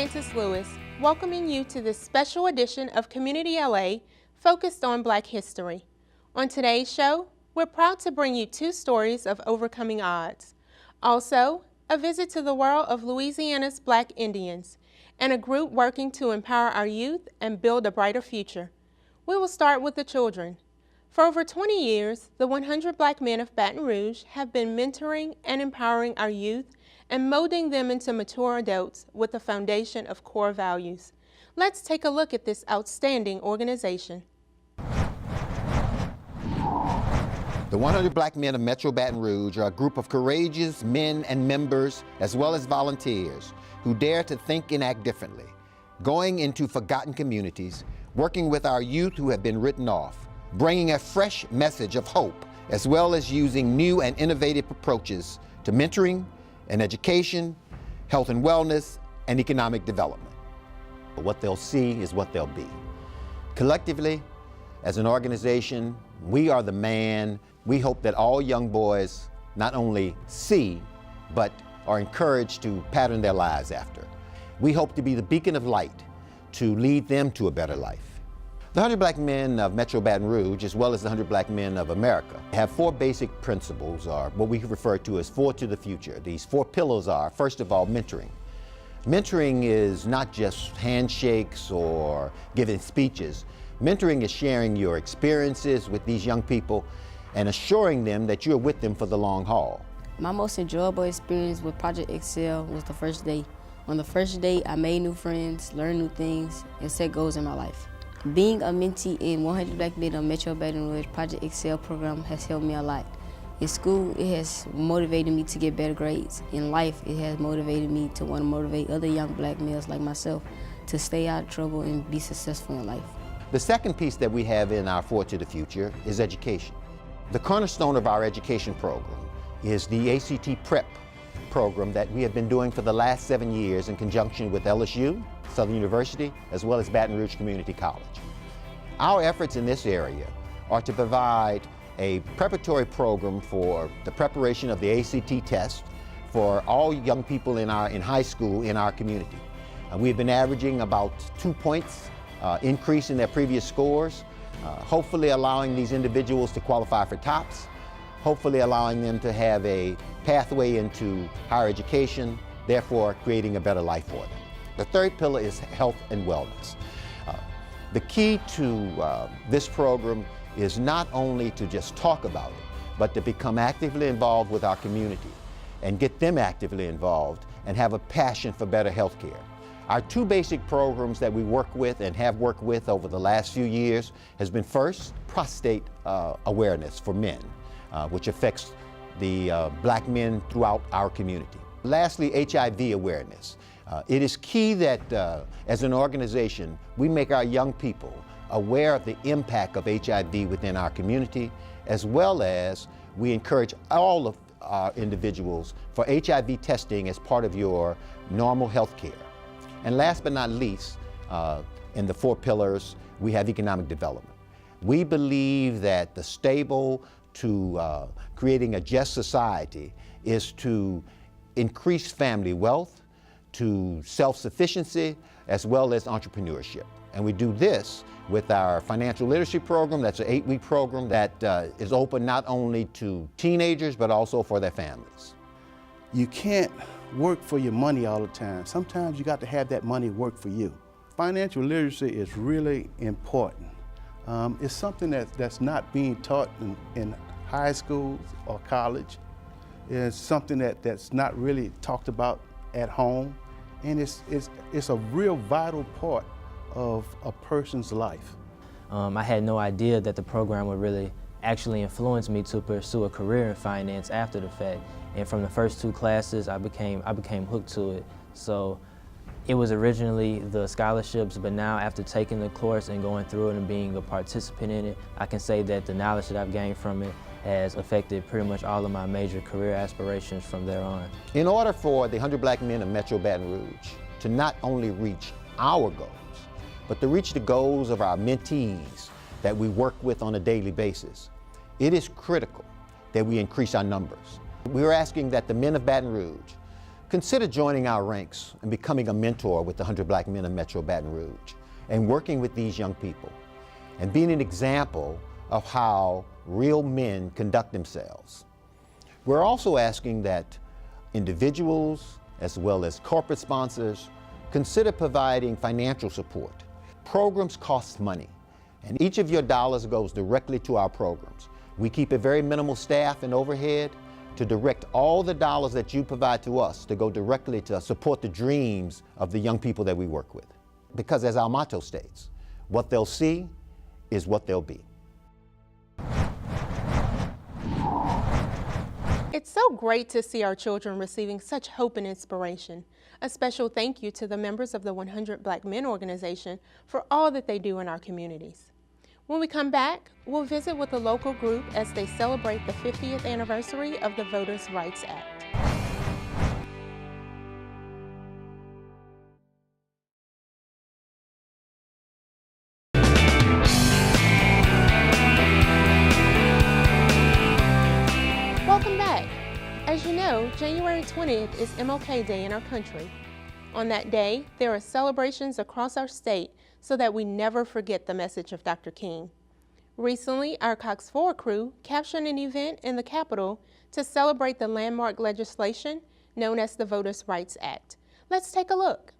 Frances Lewis, welcoming you to this special edition of Community LA focused on Black history. On today's show, we're proud to bring you two stories of overcoming odds. Also, a visit to the world of Louisiana's Black Indians and a group working to empower our youth and build a brighter future. We will start with the children. For over 20 years, the 100 Black Men of Baton Rouge have been mentoring and empowering our youth and molding them into mature adults with a foundation of core values. Let's take a look at this outstanding organization. The 100 Black Men of Metro Baton Rouge are a group of courageous men and members, as well as volunteers, who dare to think and act differently, going into forgotten communities, working with our youth who have been written off, bringing a fresh message of hope, as well as using new and innovative approaches to mentoring and education, health and wellness, and economic development. What they'll see is what they'll be. Collectively, as an organization, we are the man. We hope that all young boys not only see, but are encouraged to pattern their lives after. We hope to be the beacon of light to lead them to a better life. The 100 Black Men of Metro Baton Rouge, as well as the 100 Black Men of America, have four basic principles, or what we refer to as four to the future. These four pillars are, first of all, mentoring. Mentoring is not just handshakes or giving speeches. Mentoring is sharing your experiences with these young people and assuring them that you're with them for the long haul. My most enjoyable experience with Project Excel was the first day. On the first day, I made new friends, learned new things, and set goals in my life. Being a mentee in 100 Black Men of Metro Baton Rouge Project Excel program has helped me a lot. In school, it has motivated me to get better grades. In life, it has motivated me to want to motivate other young Black males like myself to stay out of trouble and be successful in life. The second piece that we have in our Forward to the Future is education. The cornerstone of our education program is the ACT Prep program that we have been doing for the last 7 years in conjunction with LSU, Southern University, as well as Baton Rouge Community College. Our efforts in this area are to provide a preparatory program for the preparation of the ACT test for all young people in high school in our community. We've been averaging about 2 points increase in their previous scores, hopefully allowing these individuals to qualify for TOPS, hopefully allowing them to have a pathway into higher education, therefore creating a better life for them. The third pillar is health and wellness. The key to this program is not only to just talk about it, but to become actively involved with our community and get them actively involved and have a passion for better health care. Our two basic programs that we work with and have worked with over the last few years has been first, prostate awareness for men, which affects the Black men throughout our community. Lastly, HIV awareness. It is key that as an organization, we make our young people aware of the impact of HIV within our community, as well as we encourage all of our individuals for HIV testing as part of your normal health care. And last but not least, in the four pillars, we have economic development. We believe that the stable to creating a just society is to increase family wealth, to self-sufficiency, as well as entrepreneurship. And we do this with our financial literacy program. That's an 8-week program that is open not only to teenagers, but also for their families. You can't work for your money all the time. Sometimes you got to have that money work for you. Financial literacy is really important. It's something that's not being taught in high schools or college. It's something that's not really talked about at home. And it's a real vital part of a person's life. I had no idea that the program would really actually influence me to pursue a career in finance after the fact. And from the first 2 classes, I became hooked to it. So it was originally the scholarships, but now after taking the course and going through it and being a participant in it, I can say that the knowledge that I've gained from it has affected pretty much all of my major career aspirations from there on. In order for the 100 Black Men of Metro Baton Rouge to not only reach our goals, but to reach the goals of our mentees that we work with on a daily basis, it is critical that we increase our numbers. We're asking that the men of Baton Rouge Consider joining our ranks and becoming a mentor with the 100 Black Men of Metro Baton Rouge and working with these young people and being an example of how real men conduct themselves. We're also asking that individuals as well as corporate sponsors consider providing financial support. Programs cost money, and each of your dollars goes directly to our programs. We keep a very minimal staff and overhead to direct all the dollars that you provide to us to go directly to support the dreams of the young people that we work with. Because as our motto states, what they'll see is what they'll be. It's so great to see our children receiving such hope and inspiration. A special thank you to the members of the 100 Black Men organization for all that they do in our communities. When we come back, we'll visit with a local group as they celebrate the 50th anniversary of the Voters' Rights Act. Welcome back. As you know, January 20th is MLK Day in our country. On that day, there are celebrations across our state so that we never forget the message of Dr. King. Recently, our Cox 4 crew captured an event in the Capitol to celebrate the landmark legislation known as the Voters' Rights Act. Let's take a look.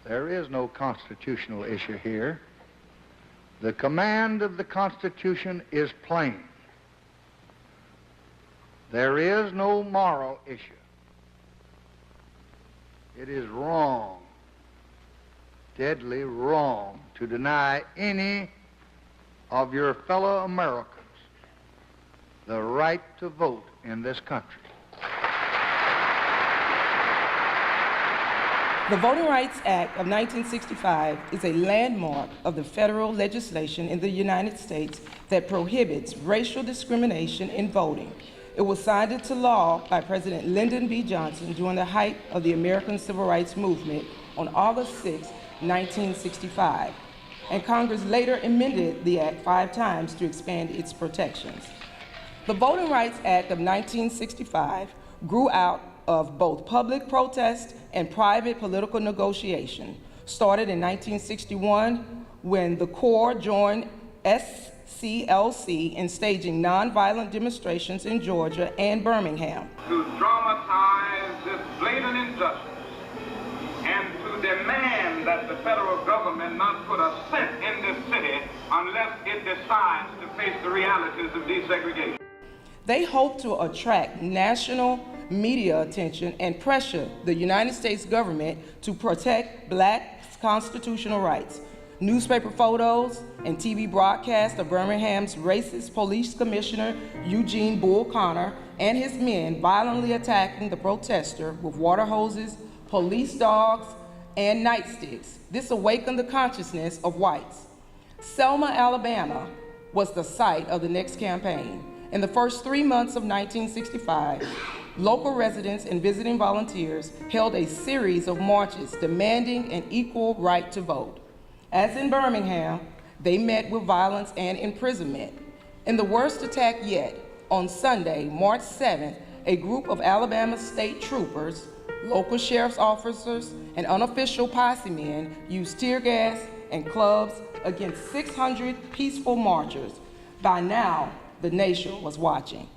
There is no constitutional issue here. The command of the Constitution is plain. There is no moral issue. It is wrong, deadly wrong, to deny any of your fellow Americans the right to vote in this country. The Voting Rights Act of 1965 is a landmark of the federal legislation in the United States that prohibits racial discrimination in voting. It was signed into law by President Lyndon B. Johnson during the height of the American Civil Rights Movement on August 6, 1965, and Congress later amended the act 5 times to expand its protections. The Voting Rights Act of 1965 grew out of both public protest and private political negotiation. Started in 1961 when the Corps joined SCLC in staging nonviolent demonstrations in Georgia and Birmingham. To dramatize this blatant injustice and to demand that the federal government not put a cent in this city unless it decides to face the realities of desegregation. They hope to attract national media attention and pressure the United States government to protect Black constitutional rights. Newspaper photos and TV broadcasts of Birmingham's racist police commissioner Eugene Bull Connor and his men violently attacking the protester with water hoses, police dogs, and nightsticks. This awakened the consciousness of whites. Selma, Alabama was the site of the next campaign. In the first 3 months of 1965, local residents and visiting volunteers held a series of marches demanding an equal right to vote. As in Birmingham, they met with violence and imprisonment. In the worst attack yet, on Sunday, March 7th, a group of Alabama state troopers, local sheriff's officers, and unofficial posse men used tear gas and clubs against 600 peaceful marchers. By now, the nation was watching.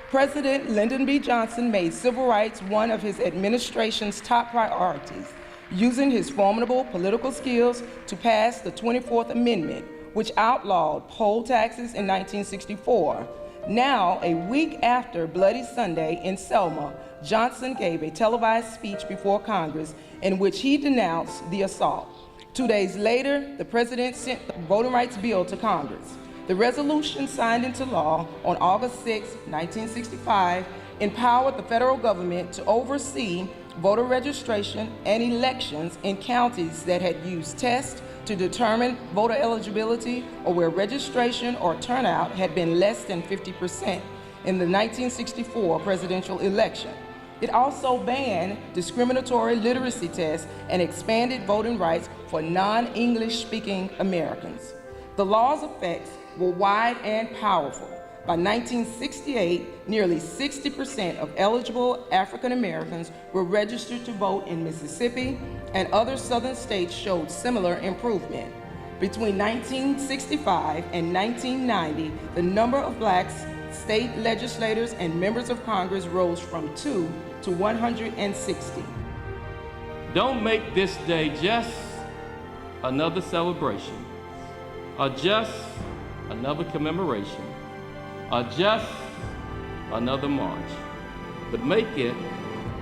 President Lyndon B. Johnson made civil rights one of his administration's top priorities, using his formidable political skills to pass the 24th Amendment, which outlawed poll taxes in 1964. Now, a week after Bloody Sunday in Selma, Johnson gave a televised speech before Congress in which he denounced the assault. 2 days later, the president sent the voting rights bill to Congress. The resolution signed into law on August 6, 1965, empowered the federal government to oversee voter registration and elections in counties that had used tests to determine voter eligibility or where registration or turnout had been less than 50% in the 1964 presidential election. It also banned discriminatory literacy tests and expanded voting rights for non-English speaking Americans. The law's effects were wide and powerful. By 1968, nearly 60% of eligible African Americans were registered to vote in Mississippi, and other southern states showed similar improvement. Between 1965 and 1990, the number of black state legislators and members of Congress rose from 2 to 160. Don't make this day just another celebration, or just another commemoration, or just another march, but make it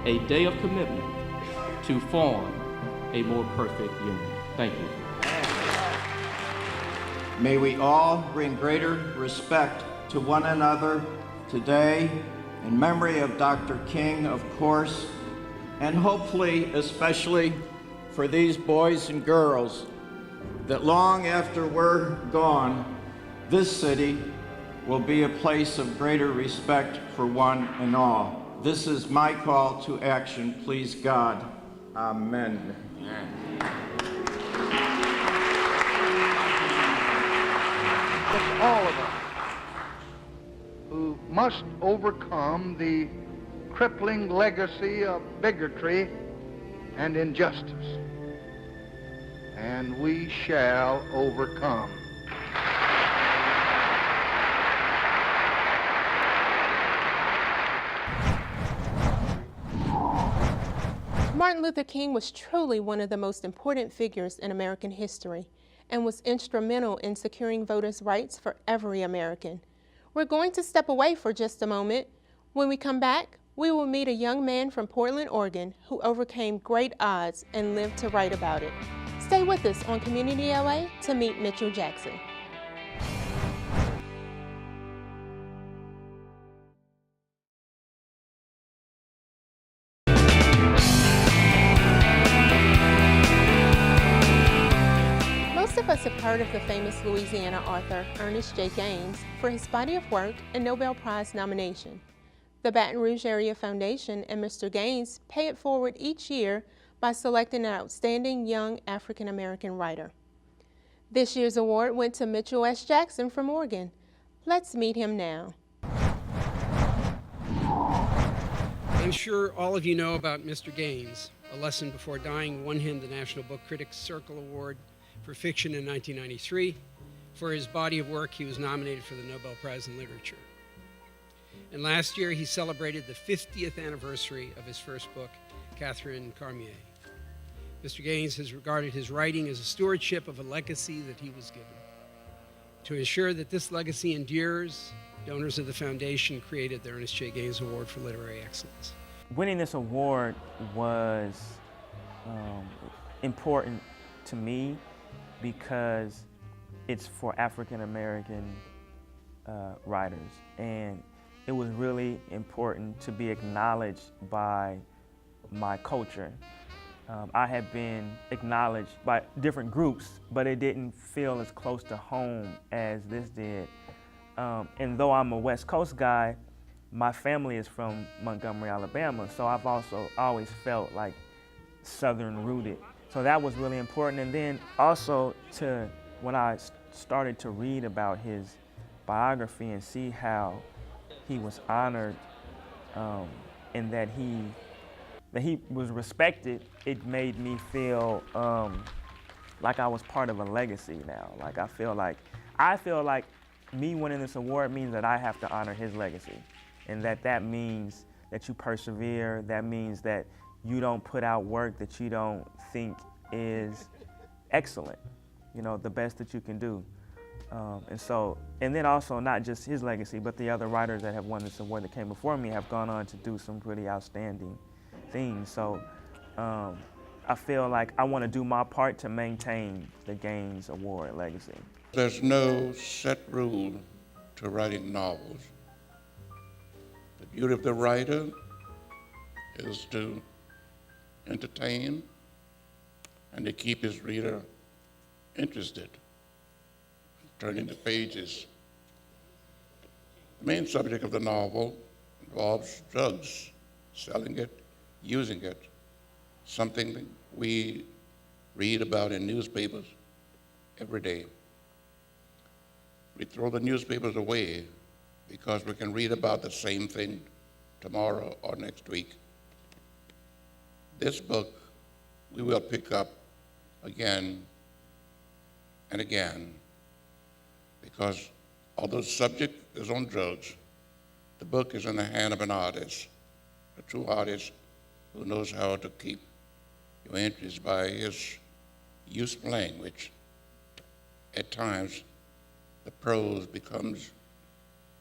a day of commitment to form a more perfect union. Thank you. May we all bring greater respect to one another today in memory of Dr. King, of course, and hopefully especially for these boys and girls, that long after we're gone, this city will be a place of greater respect for one and all. This is my call to action, please God. Amen. It's all of us who must overcome the crippling legacy of bigotry and injustice. And we shall overcome. Martin Luther King was truly one of the most important figures in American history and was instrumental in securing voters' rights for every American. We're going to step away for just a moment. When we come back, we will meet a young man from Portland, Oregon, who overcame great odds and lived to write about it. Stay with us on Community LA to meet Mitchell Jackson. Most of us have heard of the famous Louisiana author Ernest J. Gaines for his body of work and Nobel Prize nomination. The Baton Rouge Area Foundation and Mr. Gaines pay it forward each year by selecting an outstanding young African American writer. This year's award went to Mitchell S. Jackson from Oregon. Let's meet him now. I'm sure all of you know about Mr. Gaines. A Lesson Before Dying won him the National Book Critics Circle Award for fiction in 1993. For his body of work, he was nominated for the Nobel Prize in Literature. And last year, he celebrated the 50th anniversary of his first book, Catherine Cormier. Mr. Gaines has regarded his writing as a stewardship of a legacy that he was given. To ensure that this legacy endures, donors of the foundation created the Ernest J. Gaines Award for Literary Excellence. Winning this award was important to me because it's for African American writers, and it was really important to be acknowledged by my culture. I had been acknowledged by different groups, but it didn't feel as close to home as this did. And though I'm a West Coast guy, my family is from Montgomery, Alabama, so I've also always felt like Southern rooted. So that was really important. And then also when I started to read about his biography and see how he was honored and that he was respected, it made me feel like I was part of a legacy now. Like I feel like me winning this award means that I have to honor his legacy, and that means that you persevere. That means that you don't put out work that you don't think is excellent, the best that you can do. And then also not just his legacy, but the other writers that have won this award that came before me have gone on to do some pretty outstanding things. So I feel like I want to do my part to maintain the Gaines Award legacy. There's no set rule to writing novels. The beauty of the writer is to entertain and to keep his reader interested, turning the pages. The main subject of the novel involves drugs, selling it, using it, something that we read about in newspapers every day. We throw the newspapers away because we can read about the same thing tomorrow or next week. This book we will pick up again and again, because although the subject is on drugs, the book is in the hand of an artist, a true artist who knows how to keep your interest by his use of language. At times, the prose becomes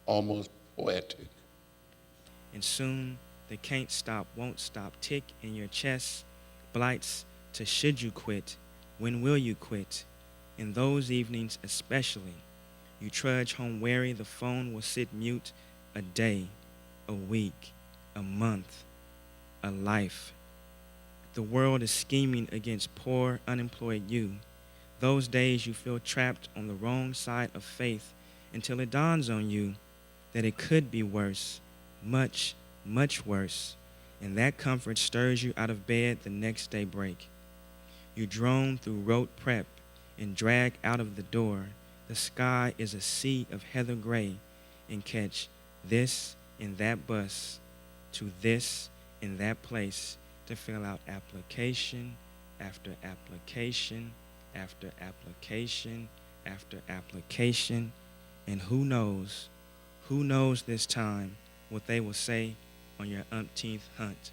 almost poetic. And soon, the can't stop, won't stop tick in your chest blights to should you quit, when will you quit? In those evenings especially, you trudge home weary, the phone will sit mute a day, a week, a month, a life. The world is scheming against poor, unemployed you. Those days you feel trapped on the wrong side of faith until it dawns on you that it could be worse, much, much worse, and that comfort stirs you out of bed the next day break. You drone through rote prep and drag out of the door. The sky is a sea of heather gray, and catch this and that bus to this and that place to fill out application after application after application after application. And who knows this time what they will say on your umpteenth hunt.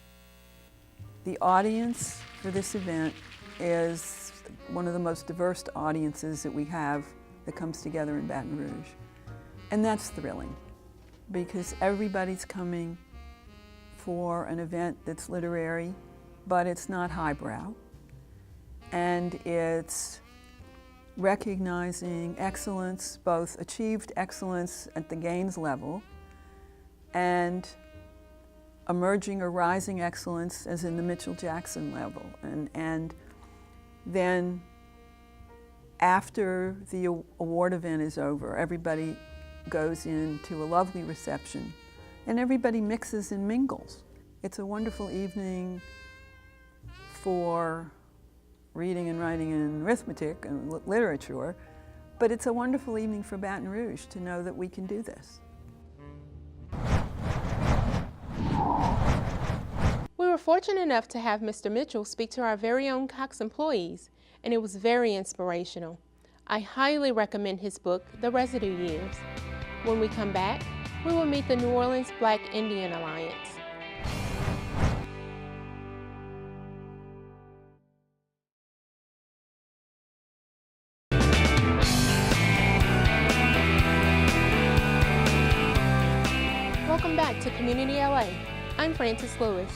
The audience for this event is one of the most diverse audiences that we have that comes together in Baton Rouge. And that's thrilling, because everybody's coming for an event that's literary, but it's not highbrow. And it's recognizing excellence, both achieved excellence at the Gaines level and emerging or rising excellence as in the Mitchell Jackson level. And then after the award event is over, everybody goes into a lovely reception and everybody mixes and mingles. It's a wonderful evening for reading and writing and arithmetic and literature, but it's a wonderful evening for Baton Rouge to know that we can do this. We were fortunate enough to have Mr. Mitchell speak to our very own Cox employees, and it was very inspirational. I highly recommend his book, The Residue Years. When we come back, we will meet the New Orleans Black Indian Alliance. Welcome back to Community LA. I'm Frances Lewis.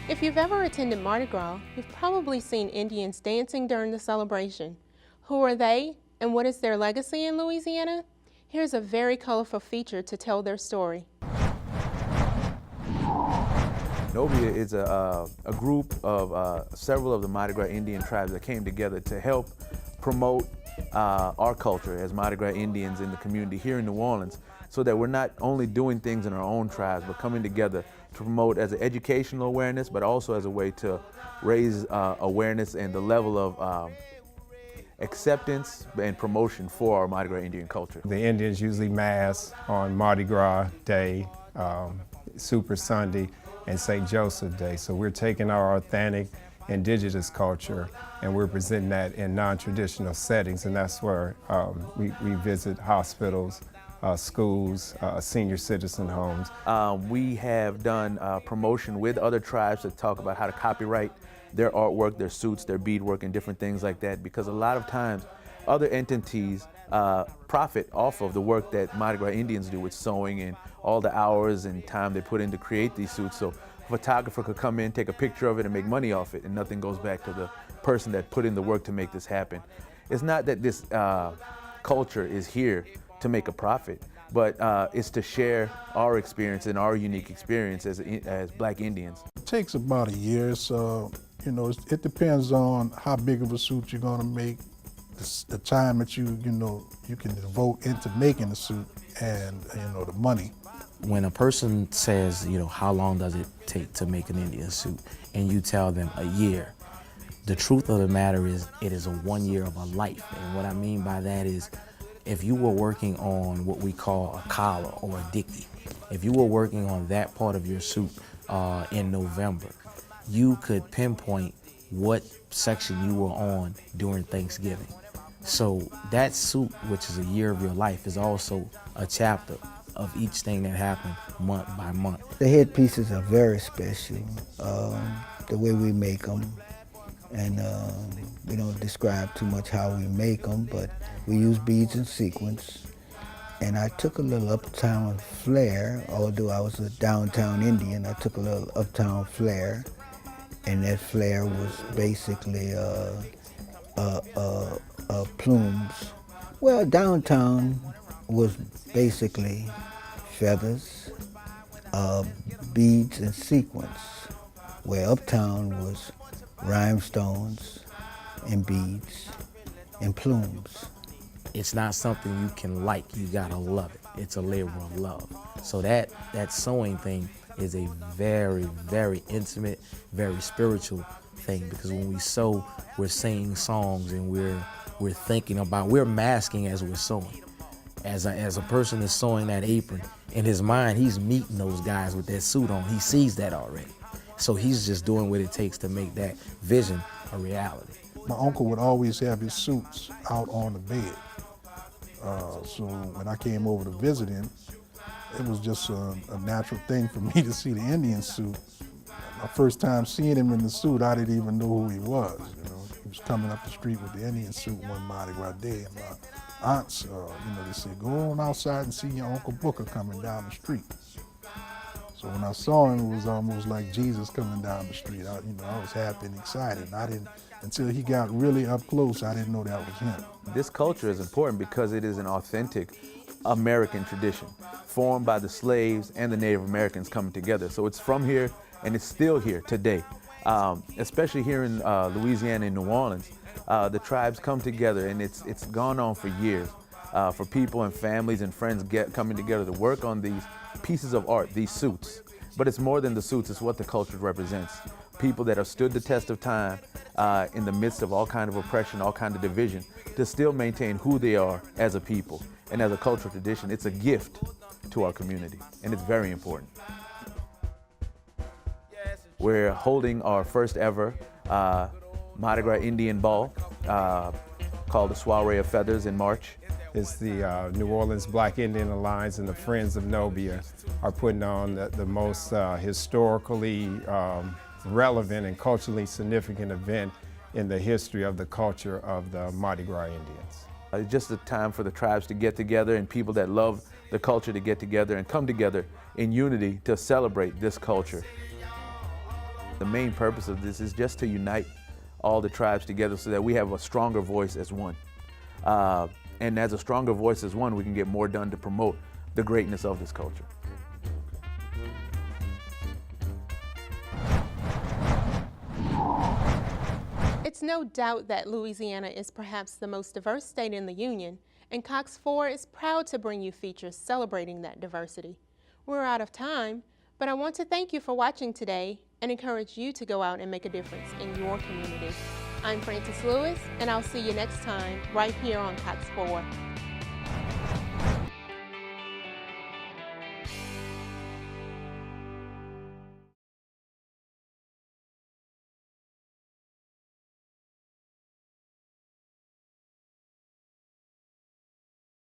If you've ever attended Mardi Gras, you've probably seen Indians dancing during the celebration. Who are they, and what is their legacy in Louisiana? Here's a very colorful feature to tell their story. Novia is a group of several of the Mardi Gras Indian tribes that came together to help promote our culture as Mardi Gras Indians in the community here in New Orleans, so that we're not only doing things in our own tribes, but coming together to promote as an educational awareness, but also as a way to raise awareness and the level of acceptance and promotion for our Mardi Gras Indian culture. The Indians usually mass on Mardi Gras Day, Super Sunday, and St. Joseph Day. So we're taking our authentic indigenous culture and we're presenting that in non-traditional settings, and that's where we visit hospitals, schools, senior citizen homes. We have done promotion with other tribes to talk about how to copyright their artwork, their suits, their beadwork, and different things like that, because a lot of times other entities profit off of the work that Mardi Gras Indians do with sewing and all the hours and time they put in to create these suits. So a photographer could come in, take a picture of it, and make money off it, and nothing goes back to the person that put in the work to make this happen. It's not that this culture is here to make a profit, but it's to share our experience and our unique experience as Black Indians. It takes about a year, so it depends on how big of a suit you're going to make, the time that you can devote into making the suit, and the money. When a person says, how long does it take to make an Indian suit, and you tell them a year, the truth of the matter is it is a 1 year of a life. And what I mean by that is if you were working on what we call a collar or a dicky, if you were working on that part of your suit in November, you could pinpoint what section you were on during Thanksgiving. So that suit, which is a year of your life, is also a chapter of each thing that happened month by month. The headpieces are very special, the way we make them. And we don't describe too much how we make them, but we use beads and sequins. And I took a little uptown flair, although I was a downtown Indian, I took a little uptown flair. And that flair was basically plumes. Well, downtown was basically feathers, beads and sequins, where uptown was rhinestones and beads and plumes. It's not something you can like, you gotta love it. It's a labor of love. So that sewing thing is a very, very intimate, very spiritual thing, because when we sew, we're singing songs and we're thinking about, we're masking as we're sewing. As a person is sewing that apron, in his mind, he's meeting those guys with that suit on. He sees that already. So he's just doing what it takes to make that vision a reality. My uncle would always have his suits out on the bed. So when I came over to visit him, it was just a natural thing for me to see the Indian suit. My first time seeing him in the suit, I didn't even know who he was. You know, he was coming up the street with the Indian suit one Mardi Gras day, and my aunts, they said, "Go on outside and see your Uncle Booker coming down the street." So when I saw him, it was almost like Jesus coming down the street. I was happy and excited. And I didn't, until he got really up close, I didn't know that was him. This culture is important because it is an authentic American tradition formed by the slaves and the Native Americans coming together. So it's from here and it's still here today. Especially here in Louisiana and New Orleans, the tribes come together, and it's gone on for years for people and families and friends coming together to work on these pieces of art, these suits. But it's more than the suits, it's what the culture represents. People that have stood the test of time in the midst of all kind of oppression, all kind of division, to still maintain who they are as a people. And as a cultural tradition, it's a gift to our community, and it's very important. We're holding our first ever Mardi Gras Indian Ball called the Soiree of Feathers in March. It's the New Orleans Black Indian Alliance and the Friends of Nobia are putting on the most historically relevant and culturally significant event in the history of the culture of the Mardi Gras Indians. It's just a time for the tribes to get together and people that love the culture to get together and come together in unity to celebrate this culture. The main purpose of this is just to unite all the tribes together so that we have a stronger voice as one. And as a stronger voice as one, we can get more done to promote the greatness of this culture. It's no doubt that Louisiana is perhaps the most diverse state in the Union, and Cox 4 is proud to bring you features celebrating that diversity. We're out of time, but I want to thank you for watching today and encourage you to go out and make a difference in your community. I'm Frances Lewis, and I'll see you next time right here on Cox 4.